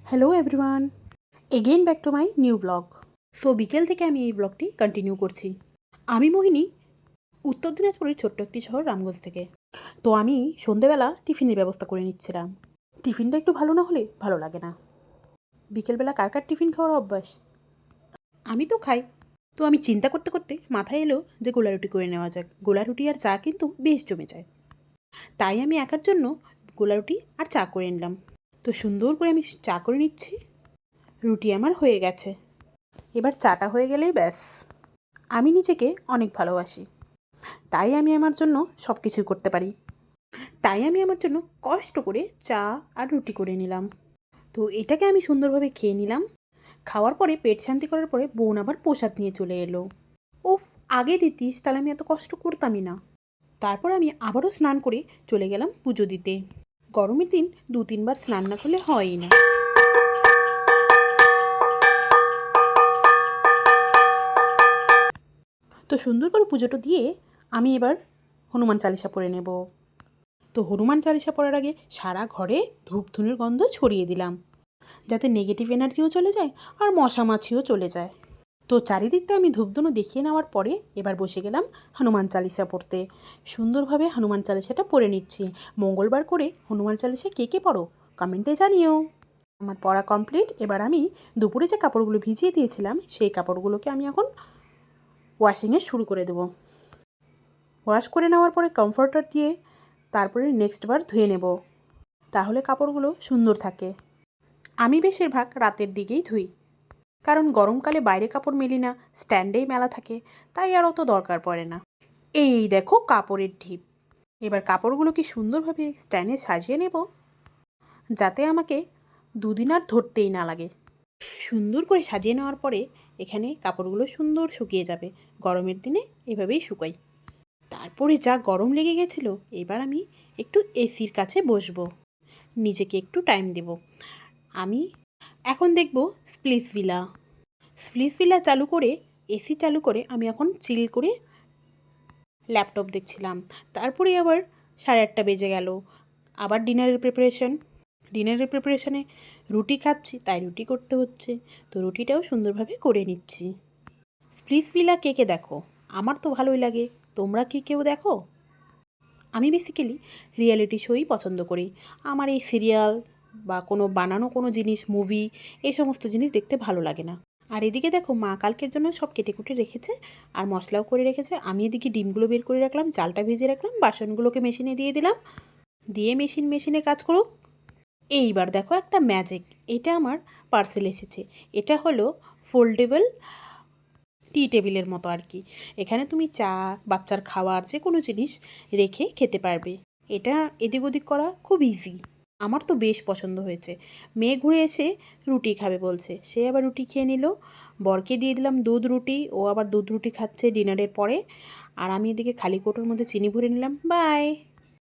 Hello everyone, again back to my new blog. So বিকেল থেকে আমি এই ব্লগটি কন্টিনিউ করছি। আমি মোহিনী, উত্তর দিনাজপুরের ছোট্ট একটি শহর রামগঞ্জ থেকে। তো আমি সন্ধেবেলা টিফিনের ব্যবস্থা করে নিচ্ছিলাম। টিফিনটা একটু ভালো না হলে ভালো লাগে না। বিকেলবেলা কার কার টিফিন খাওয়ার অভ্যাস? আমি তো খাই। তো আমি চিন্তা করতে করতে মাথায় এলো যে গোলা রুটি করে নেওয়া যাক। গোলা রুটি আর চা কিন্তু বেশ জমে যায়। তাই আমি একার জন্য গোলা রুটি আর চা করে নিলাম। তো সুন্দর করে আমি চা করে নিচ্ছি। রুটি আমার হয়ে গেছে, এবার চাটা হয়ে গেলেই ব্যাস। আমি নিজেকে অনেক ভালোবাসি, তাই আমি আমার জন্য সব কিছু করতে পারি। তাই আমি আমার জন্য কষ্ট করে চা আর রুটি করে নিলাম। তো এটাকে আমি সুন্দরভাবে খেয়ে নিলাম। খাওয়ার পরে পেট শান্তি করার পরে বোন আবার প্রসাদ নিয়ে চলে এলো। ও, আগে দিতিস তাহলে আমি এত কষ্ট করতামই না। তারপর আমি আবারও স্নান করে চলে গেলাম পুজো দিতে। গরমের দিন 2-3 বার স্নান না করলে হয়ই না। তো সুন্দর করে পুজোটা দিয়ে আমি এবার হনুমান চালিসা পড়ে নেব। তো হনুমান চালিসা পড়ার আগে সারা ঘরে ধূপধুনির গন্ধ ছড়িয়ে দিলাম, যাতে নেগেটিভ এনার্জিও চলে যায় আর মশা মাছিও চলে যায়। তো চারিদিকটা আমি ধূপধুনো দেখিয়ে নেওয়ার পরে এবার বসে গেলাম হনুমান চালিসা পড়তে। সুন্দরভাবে হনুমান চালিসাটা পড়ে নিচ্ছি। মঙ্গলবার করে হনুমান চালিসা কে কে পড়ো কমেন্টে জানিও। আমার পড়া কমপ্লিট। এবার আমি দুপুরে যে কাপড়গুলো ভিজিয়ে দিয়েছিলাম সেই কাপড়গুলোকে আমি এখন ওয়াশিংয়ে শুরু করে দেবো। ওয়াশ করে নেওয়ার পরে কমফর্টার দিয়ে তারপরে নেক্সট বার ধুয়ে নেব, তাহলে কাপড়গুলো সুন্দর থাকে। আমি বেশিরভাগ রাতের দিকেই ধুই, কারণ গরমকালে বাইরে কাপড় মেলি না, স্ট্যান্ডেই মেলা থাকে, তাই আর অত দরকার পড়ে না। এই দেখো কাপড়ের ঢিপ। এবার কাপড়গুলোকে সুন্দরভাবে স্ট্যান্ডে সাজিয়ে নেব, যাতে আমাকে দুদিন আর ধরতেই না লাগে। সুন্দর করে সাজিয়ে নেওয়ার পরে এখানে কাপড়গুলো সুন্দর শুকিয়ে যাবে। গরমের দিনে এভাবেই শুকাই। তারপরে যা গরম লেগে গেছিলো, এবার আমি একটু এসির কাছে বসবো, নিজেকে একটু টাইম দেব। আমি এখন দেখব স্প্লিটসভিলা চালু করে, এসি চালু করে আমি এখন চিল করে ল্যাপটপ দেখছিলাম। তারপরে আবার 8:30 বেজে গেল। আবার ডিনারের প্রিপারেশনে রুটি খাচ্ছি, তাই রুটি করতে হচ্ছে। তো রুটিটাও সুন্দরভাবে করে নিচ্ছি। স্প্লিটসভিলা কে কে দেখো? আমার তো ভালোই লাগে। তোমরা কি কেউ দেখো? আমি বেসিক্যালি রিয়েলিটি শোই পছন্দ করি। আমার এই সিরিয়াল বা কোনো বানানো কোনো জিনিস, মুভি, এই সমস্ত জিনিস দেখতে ভালো লাগে না। আর এদিকে দেখো মা কালকের জন্য সব কেটে কুটে রেখেছে আর মশলাও করে রেখেছে। আমি এদিকে ডিমগুলো বের করে রাখলাম, চালটা ভেজে রাখলাম, বাসনগুলোকে মেশিনে দিয়ে দিলাম, দিয়ে মেশিনে কাজ করুক। এইবার দেখো একটা ম্যাজিক, এটা আমার পার্সেল এসেছে। এটা হলো ফোল্ডেবল টি টেবিলের মতো আর কি। এখানে তুমি চা, বাচ্চার খাওয়ার যে কোনো জিনিস রেখে খেতে পারবে। এটা এদিক ওদিক করা খুব ইজি। আমার তো বেশ পছন্দ হয়েছে। মেয়ে ঘুরে এসে রুটি খাবে বলছে, সে আবার রুটি খেয়ে নিল। বরকে দিয়ে দিলাম দুধ রুটি, ও আবার দুধ রুটি খাচ্ছে ডিনারের পরে। আর আমি এদিকে খালি কৌটোর মধ্যে চিনি ভরে নিলাম। বাই।